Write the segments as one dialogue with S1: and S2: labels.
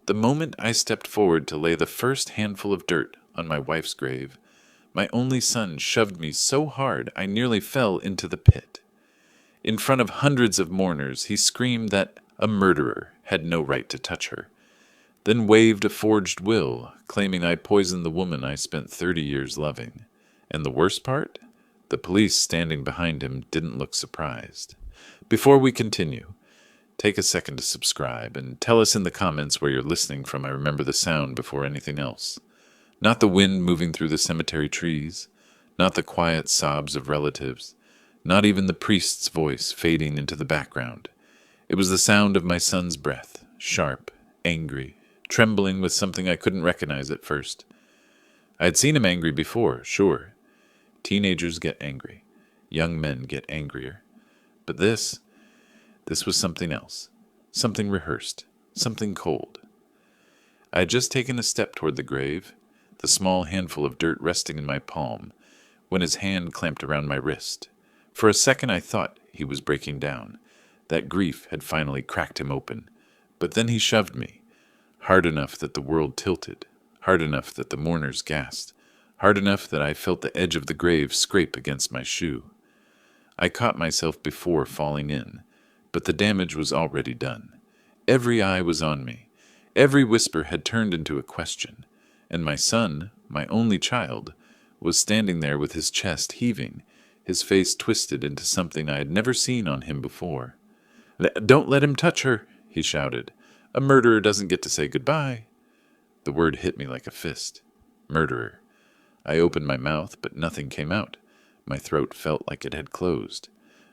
S1: The moment I stepped forward to lay the first handful of dirt on my wife's grave, my only son shoved me so hard I nearly fell into the pit. In front of hundreds of mourners, he screamed that a murderer had no right to touch her, then waved a forged will, claiming I poisoned the woman I spent 30 years loving. And the worst part? The police standing behind him didn't look surprised. Before we continue, take a second to subscribe and tell us in the comments where you're listening from. I remember the sound before anything else. Not the wind moving through the cemetery trees, not the quiet sobs of relatives, not even the priest's voice fading into the background. It was the sound of my son's breath, sharp, angry, trembling with something I couldn't recognize at first. I had seen him angry before, sure. Teenagers get angry. Young men get angrier. But this was something else. Something rehearsed. Something cold. I had just taken a step toward the grave, the small handful of dirt resting in my palm, when his hand clamped around my wrist. For a second I thought he was breaking down. That grief had finally cracked him open. But then he shoved me, hard enough that the world tilted, hard enough that the mourners gasped, hard enough that I felt the edge of the grave scrape against my shoe. I caught myself before falling in, but the damage was already done. Every eye was on me. Every whisper had turned into a question, and my son, my only child, was standing there with his chest heaving, his face twisted into something I had never seen on him before. "Don't let him touch her," he shouted. "A murderer doesn't get to say goodbye." The word hit me like a fist. Murderer. I opened my mouth, but nothing came out. My throat felt like it had closed.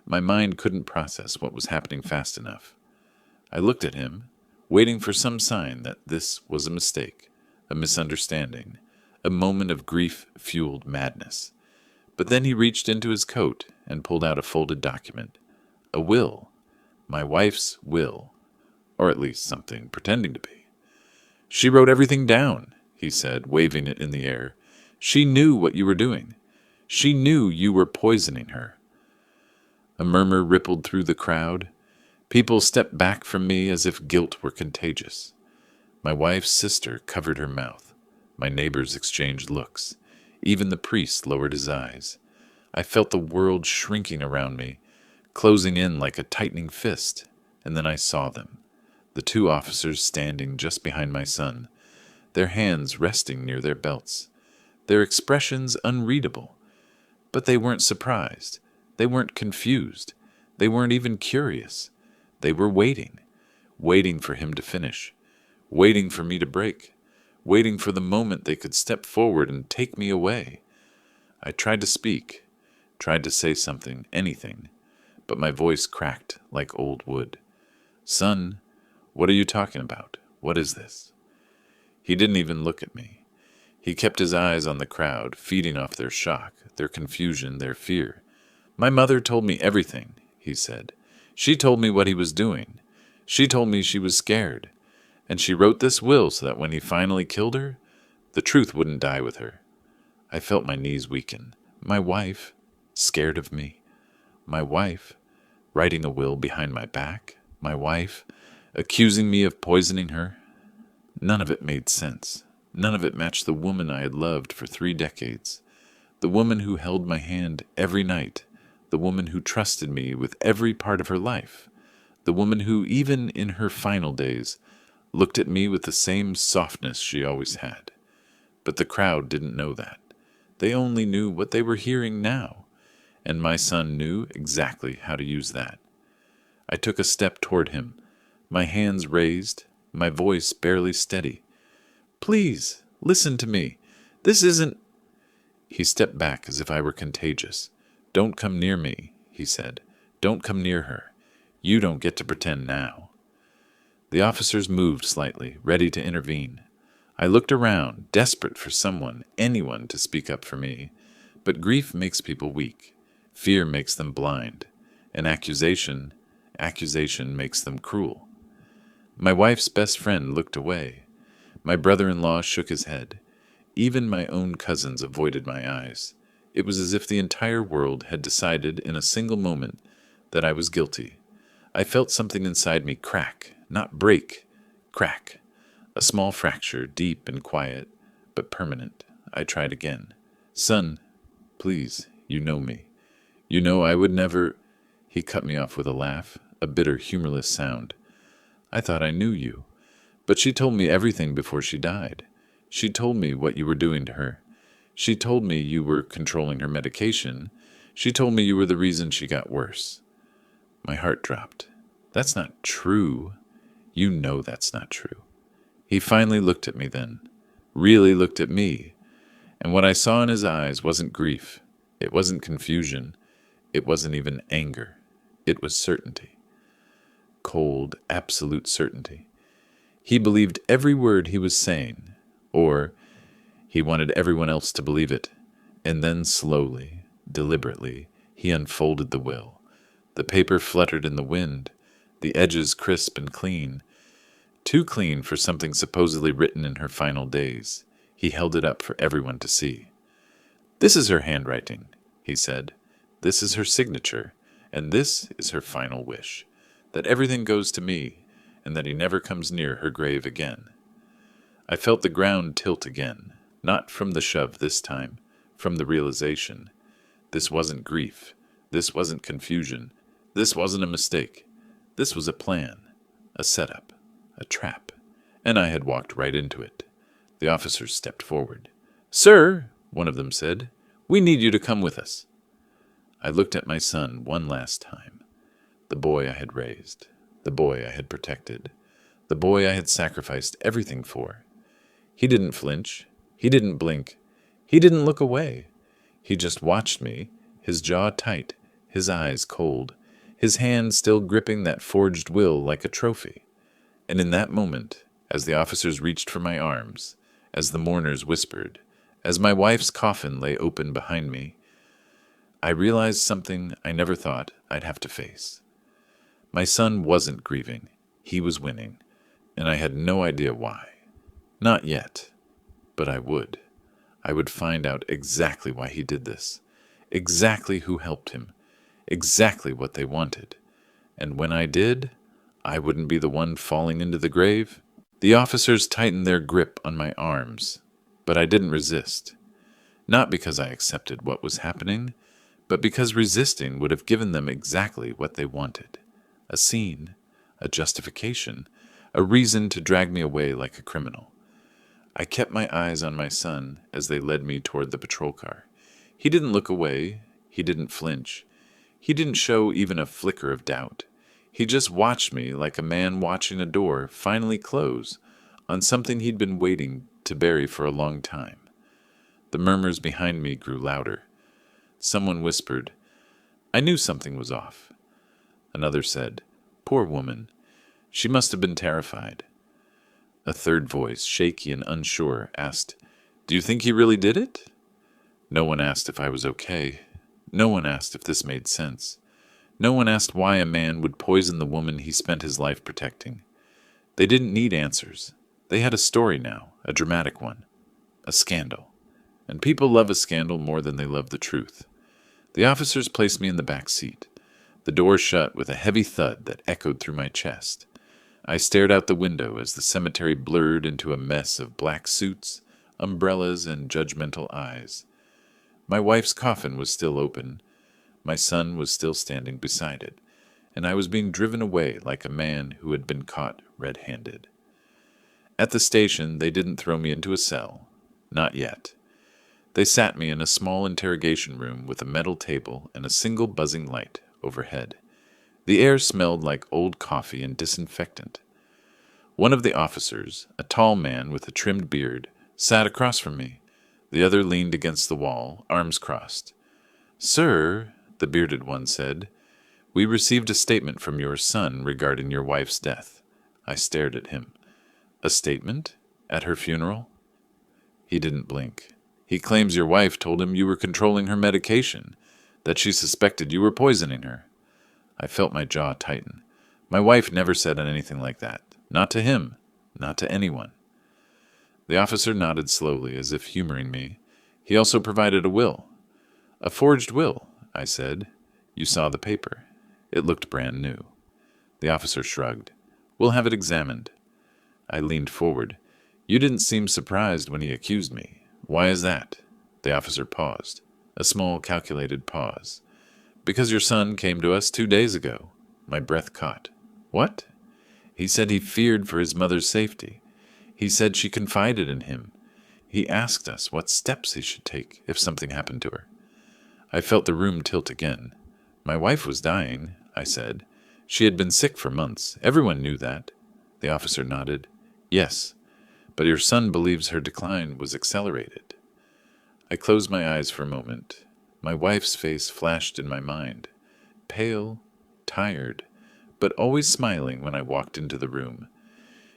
S1: My mind couldn't process what was happening fast enough. I looked at him, waiting for some sign that this was a mistake, a misunderstanding, a moment of grief-fueled madness. But then he reached into his coat and pulled out a folded document. A will. My wife's will. Or at least something pretending to be. "She wrote everything down," he said, waving it in the air. "She knew what you were doing. She knew you were poisoning her." A murmur rippled through the crowd. People stepped back from me as if guilt were contagious. My wife's sister covered her mouth. My neighbors exchanged looks. Even the priest lowered his eyes. I felt the world shrinking around me, closing in like a tightening fist, and then I saw them. The two officers standing just behind my son, their hands resting near their belts, their expressions unreadable. But they weren't surprised. They weren't confused. They weren't even curious. They were waiting, waiting for him to finish, waiting for me to break, waiting for the moment they could step forward and take me away. I tried to speak, tried to say something, anything, but my voice cracked like old wood. "Son, what are you talking about? What is this?" He didn't even look at me. He kept his eyes on the crowd, feeding off their shock, their confusion, their fear. "My mother told me everything," he said. "She told me what he was doing. She told me she was scared. And she wrote this will so that when he finally killed her, the truth wouldn't die with her." I felt my knees weaken. My wife, scared of me. My wife, writing a will behind my back. My wife, accusing me of poisoning her. None of it made sense. None of it matched the woman I had loved for 3 decades. The woman who held my hand every night. The woman who trusted me with every part of her life. The woman who, even in her final days, looked at me with the same softness she always had. But the crowd didn't know that. They only knew what they were hearing now, and my son knew exactly how to use that. I took a step toward him, my hands raised, my voice barely steady. "Please, listen to me. This isn't—" He stepped back as if I were contagious. "Don't come near me," he said. "Don't come near her. You don't get to pretend now." The officers moved slightly, ready to intervene. I looked around, desperate for someone, anyone, to speak up for me. But grief makes people weak. Fear makes them blind. And accusation makes them cruel. My wife's best friend looked away. My brother-in-law shook his head. Even my own cousins avoided my eyes. It was as if the entire world had decided in a single moment that I was guilty. I felt something inside me crack, not break, crack, A small fracture, deep and quiet, but permanent. I tried again. Son, please, you know me. You know I would never. He cut me off with a laugh, a bitter, humorless sound. I thought I knew you. But she told me everything before she died. She told me what you were doing to her. She told me you were controlling her medication. She told me you were the reason she got worse. My heart dropped. That's not true. You know that's not true. He finally looked at me then. Really looked at me. And what I saw in his eyes wasn't grief. It wasn't confusion. It wasn't even anger. It was certainty. Cold, absolute certainty. He believed every word he was saying, or he wanted everyone else to believe it. And then slowly, deliberately, he unfolded the will. The paper fluttered in the wind, the edges crisp and clean. Too clean for something supposedly written in her final days. He held it up for everyone to see. This is her handwriting, he said. This is her signature, and this is her final wish, that everything goes to me, and that he never comes near her grave again. I felt the ground tilt again, not from the shove this time, from the realization. This wasn't grief. This wasn't confusion. This wasn't a mistake. This was a plan, a setup, a trap, and I had walked right into it. The officers stepped forward. "Sir," one of them said, "we need you to come with us." I looked at my son one last time. The boy I had raised. The boy I had protected. The boy I had sacrificed everything for. He didn't flinch. He didn't blink. He didn't look away. He just watched me, his jaw tight, his eyes cold, his hand still gripping that forged will like a trophy. And in that moment, as the officers reached for my arms, as the mourners whispered, as my wife's coffin lay open behind me, I realized something I never thought I'd have to face. My son wasn't grieving. He was winning, and I had no idea why. Not yet, but I would. I would find out exactly why he did this, exactly who helped him, exactly what they wanted. And when I did, I wouldn't be the one falling into the grave. The officers tightened their grip on my arms, but I didn't resist. Not because I accepted what was happening, but because resisting would have given them exactly what they wanted. A scene, a justification, a reason to drag me away like a criminal. I kept my eyes on my son as they led me toward the patrol car. He didn't look away. He didn't flinch. He didn't show even a flicker of doubt. He just watched me like a man watching a door finally close on something he'd been waiting to bury for a long time. The murmurs behind me grew louder. Someone whispered, "I knew something was off." Another said, "Poor woman. She must have been terrified." A third voice, shaky and unsure, asked, "Do you think he really did it?" No one asked if I was okay. No one asked if this made sense. No one asked why a man would poison the woman he spent his life protecting. They didn't need answers. They had a story now, a dramatic one, a scandal. And people love a scandal more than they love the truth. The officers placed me in the back seat. The door shut with a heavy thud that echoed through my chest. I stared out the window as the cemetery blurred into a mess of black suits, umbrellas, and judgmental eyes. My wife's coffin was still open. My son was still standing beside it, and I was being driven away like a man who had been caught red-handed. At the station, they didn't throw me into a cell. Not yet. They sat me in a small interrogation room with a metal table and a single buzzing light overhead. The air smelled like old coffee and disinfectant. One of the officers, a tall man with a trimmed beard, sat across from me. The other leaned against the wall, arms crossed. "Sir," the bearded one said, "we received a statement from your son regarding your wife's death." I stared at him. "A statement? At her funeral?" He didn't blink. "He claims your wife told him you were controlling her medication, that she suspected you were poisoning her." I felt my jaw tighten. My wife never said anything like that. Not to him. Not to anyone. The officer nodded slowly, as if humoring me. He also provided a will. "A forged will," I said. "You saw the paper. It looked brand new." The officer shrugged. "We'll have it examined." I leaned forward. You didn't seem surprised when he accused me. Why is that? The officer paused. A small, calculated pause. Because your son came to us 2 days ago. My breath caught. What? He said he feared for his mother's safety. He said she confided in him. He asked us what steps he should take if something happened to her. I felt the room tilt again. My wife was dying, I said. She had been sick for months. Everyone knew that. The officer nodded. Yes, but your son believes her decline was accelerated. I closed my eyes for a moment. My wife's face flashed in my mind. Pale, tired, but always smiling when I walked into the room.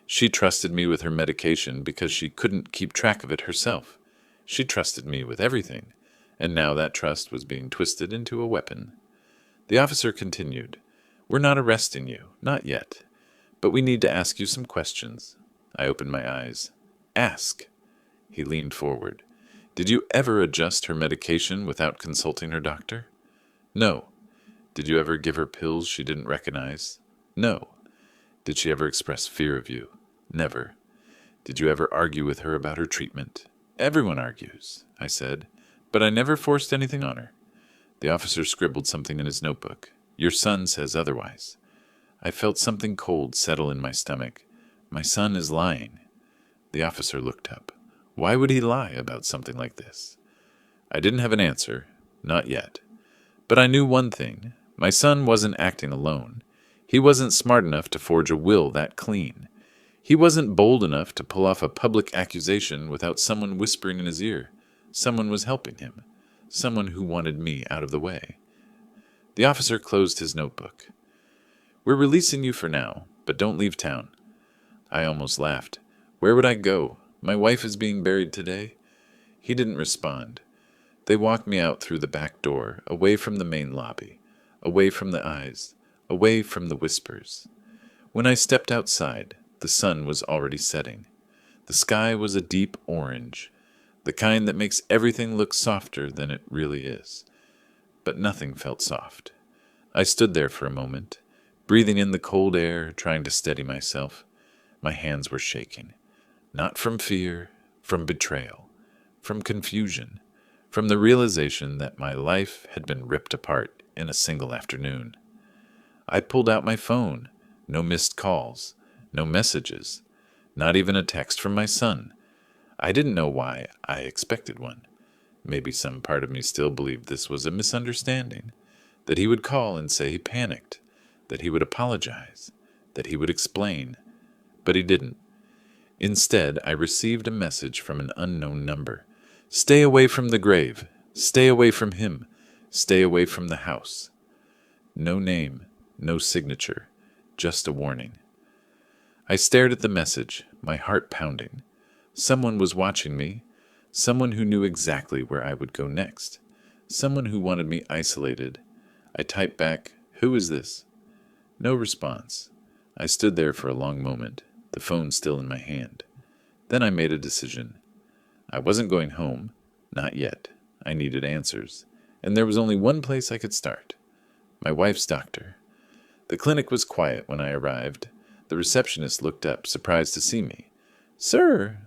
S1: She trusted me with her medication because she couldn't keep track of it herself. She trusted me with everything, and now that trust was being twisted into a weapon. The officer continued, We're not arresting you, not yet, but we need to ask you some questions. I opened my eyes. Ask. He leaned forward. Did you ever adjust her medication without consulting her doctor? No. Did you ever give her pills she didn't recognize? No. Did she ever express fear of you? Never. Did you ever argue with her about her treatment? Everyone argues, I said, but I never forced anything on her. The officer scribbled something in his notebook. Your son says otherwise. I felt something cold settle in my stomach. My son is lying. The officer looked up. Why would he lie about something like this? I didn't have an answer, not yet. But I knew one thing. My son wasn't acting alone. He wasn't smart enough to forge a will that clean. He wasn't bold enough to pull off a public accusation without someone whispering in his ear. Someone was helping him. Someone who wanted me out of the way. The officer closed his notebook. We're releasing you for now, but don't leave town. I almost laughed. Where would I go? My wife is being buried today. He didn't respond. They walked me out through the back door, away from the main lobby, away from the eyes, away from the whispers. When I stepped outside, the sun was already setting. The sky was a deep orange, the kind that makes everything look softer than it really is. But nothing felt soft. I stood there for a moment, breathing in the cold air, trying to steady myself. My hands were shaking. Not from fear, from betrayal, from confusion, from the realization that my life had been ripped apart in a single afternoon. I pulled out my phone. No missed calls, no messages, not even a text from my son. I didn't know why I expected one. Maybe some part of me still believed this was a misunderstanding, that he would call and say he panicked, that he would apologize, that he would explain. But he didn't. Instead, I received a message from an unknown number. Stay away from the grave. Stay away from him. Stay away from the house. No name, no signature, just a warning. I stared at the message, my heart pounding. Someone was watching me, someone who knew exactly where I would go next, someone who wanted me isolated. I typed back, "Who is this?" No response. I stood there for a long moment, the phone still in my hand. Then I made a decision. I wasn't going home, not yet. I needed answers, and there was only one place I could start. My wife's doctor. The clinic was quiet when I arrived. The receptionist looked up, surprised to see me. "Sir,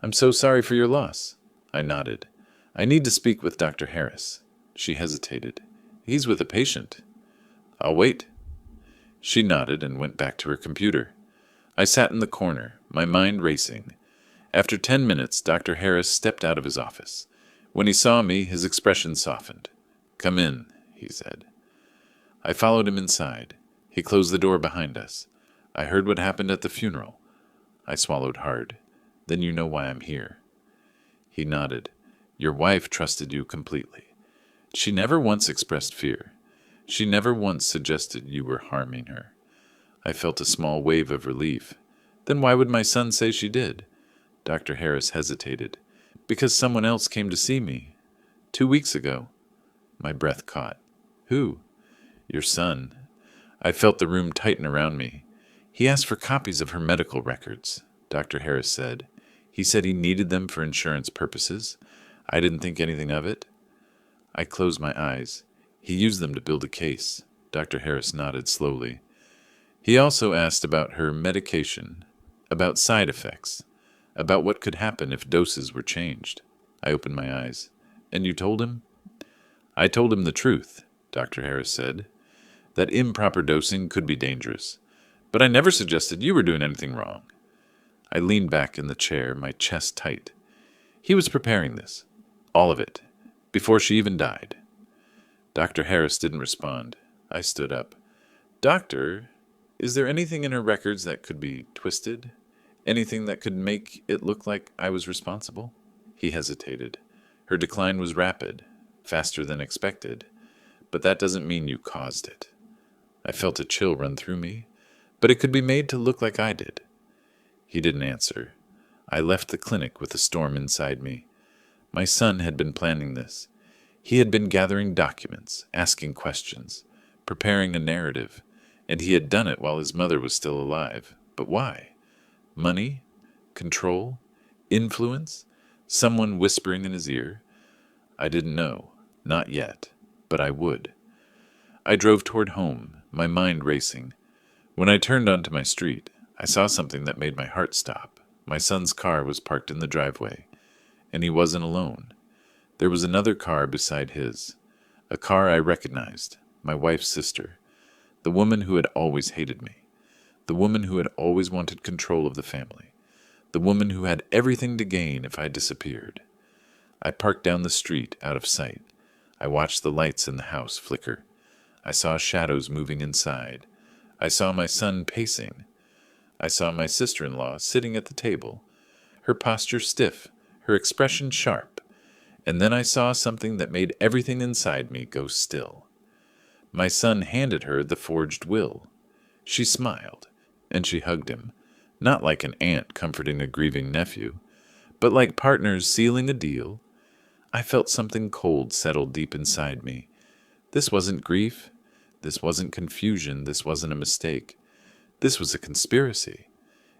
S1: I'm so sorry for your loss." I nodded. "I need to speak with Dr. Harris." She hesitated. "He's with a patient." "I'll wait." She nodded and went back to her computer. I sat in the corner, my mind racing. After 10 minutes, Dr. Harris stepped out of his office. When he saw me, his expression softened. "Come in," he said. I followed him inside. He closed the door behind us. I heard what happened at the funeral. I swallowed hard. "Then you know why I'm here." He nodded. "Your wife trusted you completely. She never once expressed fear. She never once suggested you were harming her." I felt a small wave of relief. "Then why would my son say she did?" Dr. Harris hesitated. "Because someone else came to see me. 2 weeks ago." My breath caught. "Who?" "Your son." I felt the room tighten around me. "He asked for copies of her medical records," Dr. Harris said. "He said he needed them for insurance purposes. I didn't think anything of it." I closed my eyes. "He used them to build a case." Dr. Harris nodded slowly. "He also asked about her medication, about side effects." about what could happen if doses were changed. I opened my eyes. And you told him? I told him the truth, Dr. Harris said, that improper dosing could be dangerous. But I never suggested you were doing anything wrong. I leaned back in the chair, my chest tight. He was preparing this. All of it. Before she even died. Dr. Harris didn't respond. I stood up. Doctor, is there anything in her records that could be twisted? Anything that could make it look like I was responsible? He hesitated. Her decline was rapid, faster than expected, but that doesn't mean you caused it. I felt a chill run through me, but it could be made to look like I did. He didn't answer. I left the clinic with a storm inside me. My son had been planning this. He had been gathering documents, asking questions, preparing a narrative, and he had done it while his mother was still alive. But why? Money? Control? Influence? Someone whispering in his ear? I didn't know. Not yet. But I would. I drove toward home, my mind racing. When I turned onto my street, I saw something that made my heart stop. My son's car was parked in the driveway, and he wasn't alone. There was another car beside his, a car I recognized, my wife's sister, the woman who had always hated me, the woman who had always wanted control of the family, the woman who had everything to gain if I disappeared. I parked down the street, out of sight. I watched the lights in the house flicker. I saw shadows moving inside. I saw my son pacing. I saw my sister-in-law sitting at the table, her posture stiff, her expression sharp, and then I saw something that made everything inside me go still. My son handed her the forged will. She smiled, and she hugged him, not like an aunt comforting a grieving nephew, but like partners sealing a deal. I felt something cold settle deep inside me. This wasn't grief. This wasn't confusion. This wasn't a mistake. This was a conspiracy,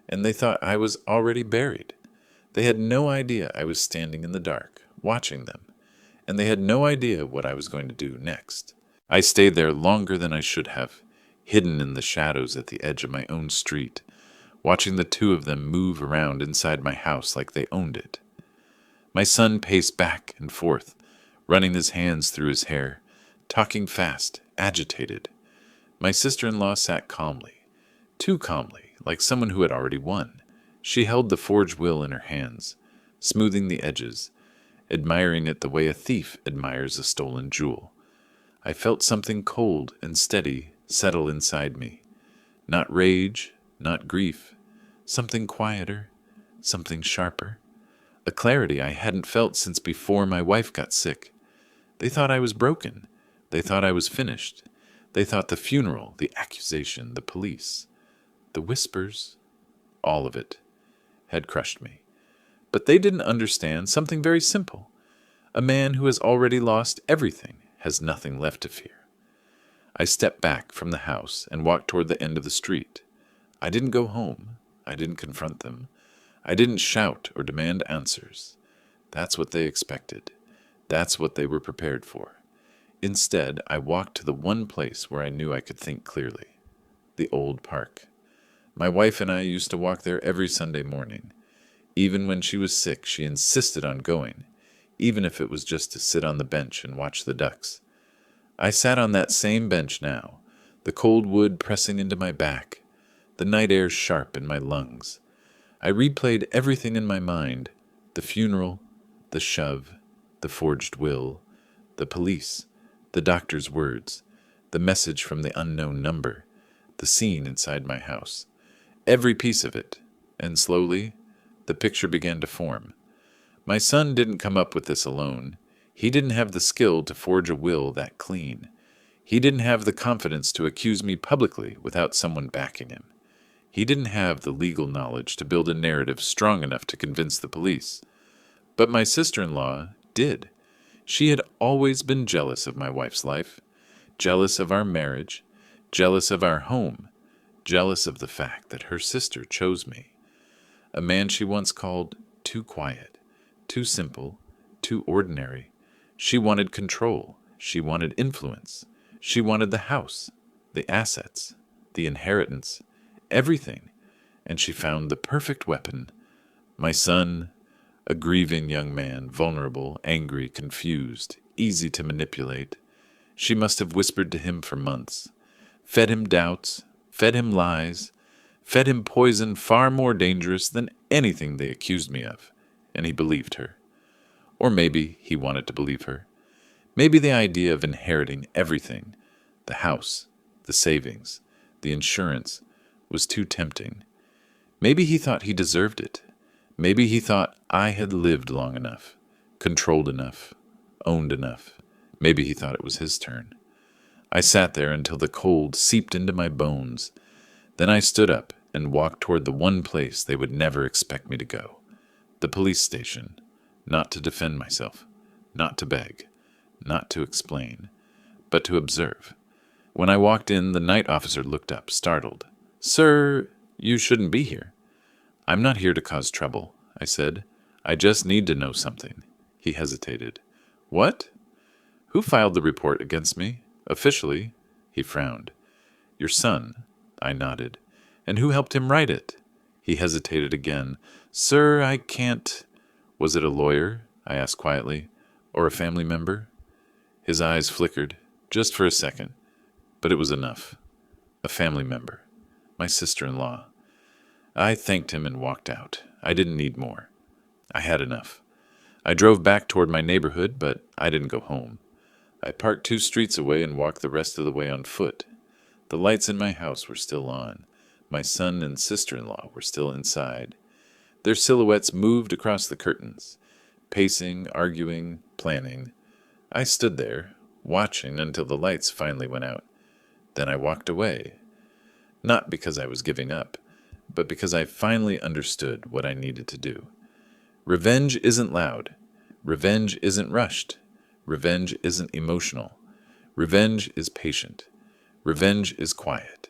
S1: and they thought I was already buried. They had no idea I was standing in the dark, watching them, and they had no idea what I was going to do next. I stayed there longer than I should have, hidden in the shadows at the edge of my own street, watching the two of them move around inside my house like they owned it. My son paced back and forth, running his hands through his hair, talking fast, agitated. My sister-in-law sat calmly, too calmly, like someone who had already won. She held the forged will in her hands, smoothing the edges, admiring it the way a thief admires a stolen jewel. I felt something cold and steady settle inside me. Not rage, not grief, something quieter, something sharper. A clarity I hadn't felt since before my wife got sick. They thought I was broken. They thought I was finished. They thought the funeral, the accusation, the police, the whispers, all of it, had crushed me. But they didn't understand something very simple. A man who has already lost everything has nothing left to fear. I stepped back from the house and walked toward the end of the street. I didn't go home. I didn't confront them. I didn't shout or demand answers. That's what they expected. That's what they were prepared for. Instead, I walked to the one place where I knew I could think clearly. The old park. My wife and I used to walk there every Sunday morning. Even when she was sick, she insisted on going, even if it was just to sit on the bench and watch the ducks. I sat on that same bench now, the cold wood pressing into my back, the night air sharp in my lungs. I replayed everything in my mind, the funeral, the shove, the forged will, the police, the doctor's words, the message from the unknown number, the scene inside my house. Every piece of it, and slowly, the picture began to form. My son didn't come up with this alone. He didn't have the skill to forge a will that clean. He didn't have the confidence to accuse me publicly without someone backing him. He didn't have the legal knowledge to build a narrative strong enough to convince the police. But my sister-in-law did. She had always been jealous of my wife's life, jealous of our marriage, jealous of our home, jealous of the fact that her sister chose me. A man she once called too quiet, too simple, too ordinary. She wanted control. She wanted influence. She wanted the house, the assets, the inheritance, everything, and she found the perfect weapon, My son, a grieving young man, vulnerable, angry, confused, easy to manipulate. She must have whispered to him for months, fed him doubts, fed him lies, fed him poison far more dangerous than anything they accused me of, and he believed her. Or maybe he wanted to believe her. Maybe the idea of inheriting everything, the house, the savings, the insurance, was too tempting. Maybe he thought he deserved it. Maybe he thought I had lived long enough, controlled enough, owned enough. Maybe he thought it was his turn. I sat there until the cold seeped into my bones. Then I stood up and walked toward the one place they would never expect me to go, the police station, not to defend myself, not to beg, not to explain, but to observe. When I walked in, the night officer looked up, startled. "Sir, you shouldn't be here." "I'm not here to cause trouble," I said. "I just need to know something." He hesitated. "What? Who filed the report against me? Officially?" He frowned. "Your son." I nodded. "And who helped him write it?" He hesitated again. "Sir, I can't—" "Was it a lawyer?" I asked quietly. "Or a family member?" His eyes flickered, just for a second. But it was enough. A family member. My sister-in-law. I thanked him and walked out. I didn't need more. I had enough. I drove back toward my neighborhood, but I didn't go home. I parked 2 streets away and walked the rest of the way on foot. The lights in my house were still on. My son and sister-in-law were still inside. Their silhouettes moved across the curtains, pacing, arguing, planning. I stood there, watching until the lights finally went out. Then I walked away. Not because I was giving up, but because I finally understood what I needed to do. Revenge isn't loud. Revenge isn't rushed. Revenge isn't emotional. Revenge is patient. Revenge is quiet.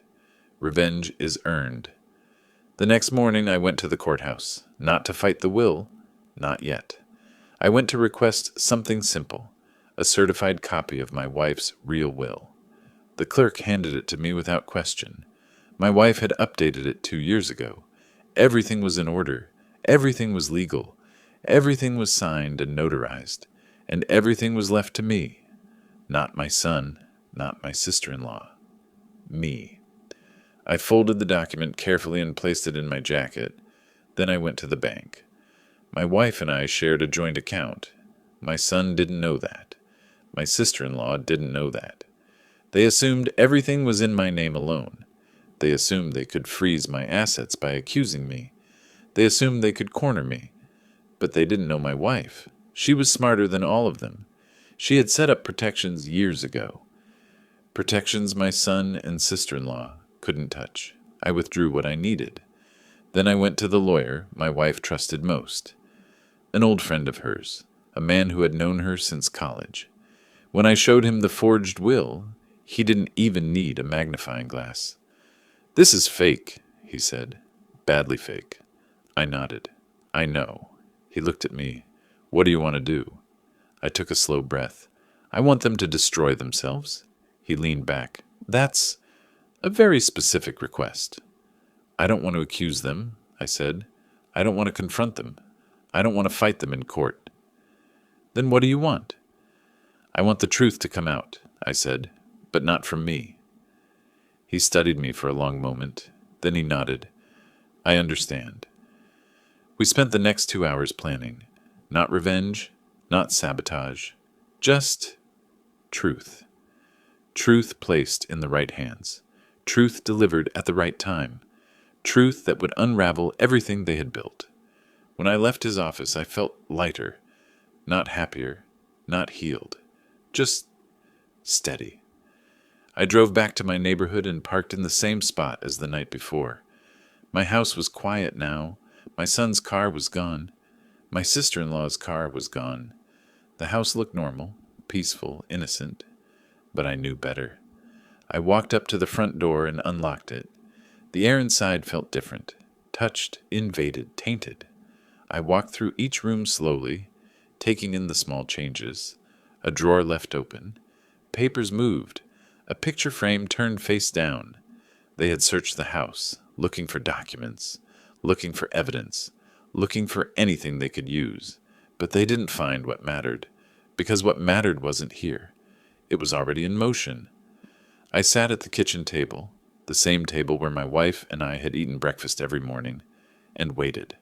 S1: Revenge is earned. The next morning I went to the courthouse, not to fight the will, not yet. I went to request something simple, a certified copy of my wife's real will. The clerk handed it to me without question. My wife had updated it 2 years ago. Everything was in order. Everything was legal. Everything was signed and notarized. And everything was left to me. Not my son, not my sister-in-law. Me. I folded the document carefully and placed it in my jacket. Then I went to the bank. My wife and I shared a joint account. My son didn't know that. My sister-in-law didn't know that. They assumed everything was in my name alone. They assumed they could freeze my assets by accusing me. They assumed they could corner me. But they didn't know my wife. She was smarter than all of them. She had set up protections years ago. Protections my son and sister-in-law couldn't touch. I withdrew what I needed. Then I went to the lawyer my wife trusted most. An old friend of hers, a man who had known her since college. When I showed him the forged will, he didn't even need a magnifying glass. "This is fake," he said. "Badly fake." I nodded. "I know." He looked at me. "What do you want to do?" I took a slow breath. "I want them to destroy themselves." He leaned back. "That's a very specific request." "I don't want to accuse them," I said. "I don't want to confront them. I don't want to fight them in court." "Then what do you want?" "I want the truth to come out," I said, "but not from me." He studied me for a long moment. Then he nodded. "I understand." We spent the next 2 hours planning. Not revenge, not sabotage, just truth. Truth placed in the right hands. Truth delivered at the right time. Truth that would unravel everything they had built. When I left his office, I felt lighter, not happier, not healed, just steady. I drove back to my neighborhood and parked in the same spot as the night before. My house was quiet now. My son's car was gone. My sister-in-law's car was gone. The house looked normal, peaceful, innocent. But I knew better. I walked up to the front door and unlocked it. The air inside felt different. Touched, invaded, tainted. I walked through each room slowly, taking in the small changes. A drawer left open. Papers moved. A picture frame turned face down. They had searched the house, looking for documents, looking for evidence, looking for anything they could use, but they didn't find what mattered, because what mattered wasn't here. It was already in motion. I sat at the kitchen table, the same table where my wife and I had eaten breakfast every morning, and waited.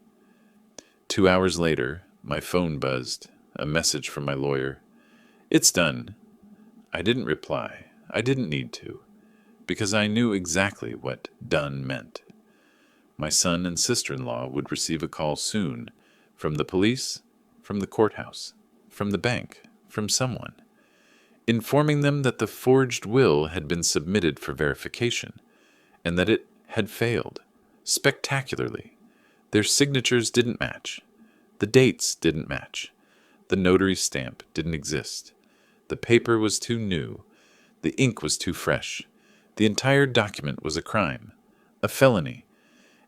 S1: 2 hours later, my phone buzzed, a message from my lawyer. "It's done." I didn't reply. I didn't need to, because I knew exactly what done meant. My son and sister-in-law would receive a call soon, from the police, from the courthouse, from the bank, from someone, informing them that the forged will had been submitted for verification, and that it had failed, spectacularly. Their signatures didn't match. The dates didn't match. The notary stamp didn't exist. The paper was too new. The ink was too fresh. The entire document was a crime, a felony,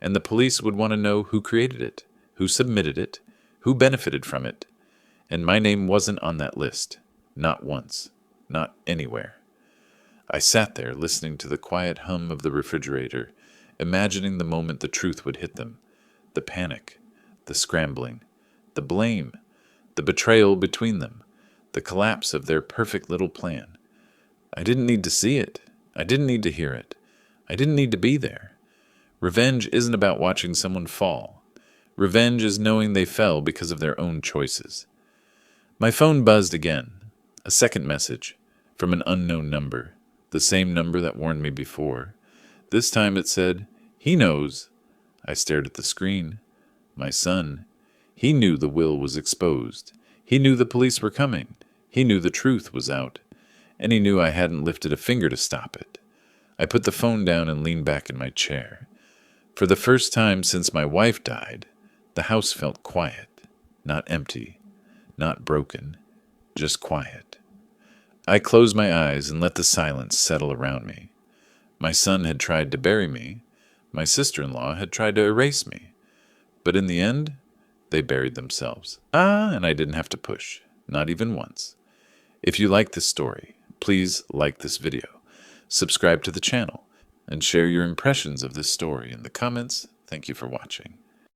S1: and the police would want to know who created it, who submitted it, who benefited from it. And my name wasn't on that list. Not once. Not anywhere. I sat there listening to the quiet hum of the refrigerator, imagining the moment the truth would hit them. The panic, the scrambling, the blame, the betrayal between them, the collapse of their perfect little plan. I didn't need to see it. I didn't need to hear it. I didn't need to be there. Revenge isn't about watching someone fall. Revenge is knowing they fell because of their own choices. My phone buzzed again. A second message from an unknown number, the same number that warned me before. This time it said, "He knows." I stared at the screen. My son. He knew the will was exposed. He knew the police were coming. He knew the truth was out. And he knew I hadn't lifted a finger to stop it. I put the phone down and leaned back in my chair. For the first time since my wife died, the house felt quiet, not empty, not broken, just quiet. I closed my eyes and let the silence settle around me. My son had tried to bury me. My sister-in-law had tried to erase me. But in the end, they buried themselves. And I didn't have to push, not even once. If you like this story, please like this video, subscribe to the channel, and share your impressions of this story in the comments. Thank you for watching.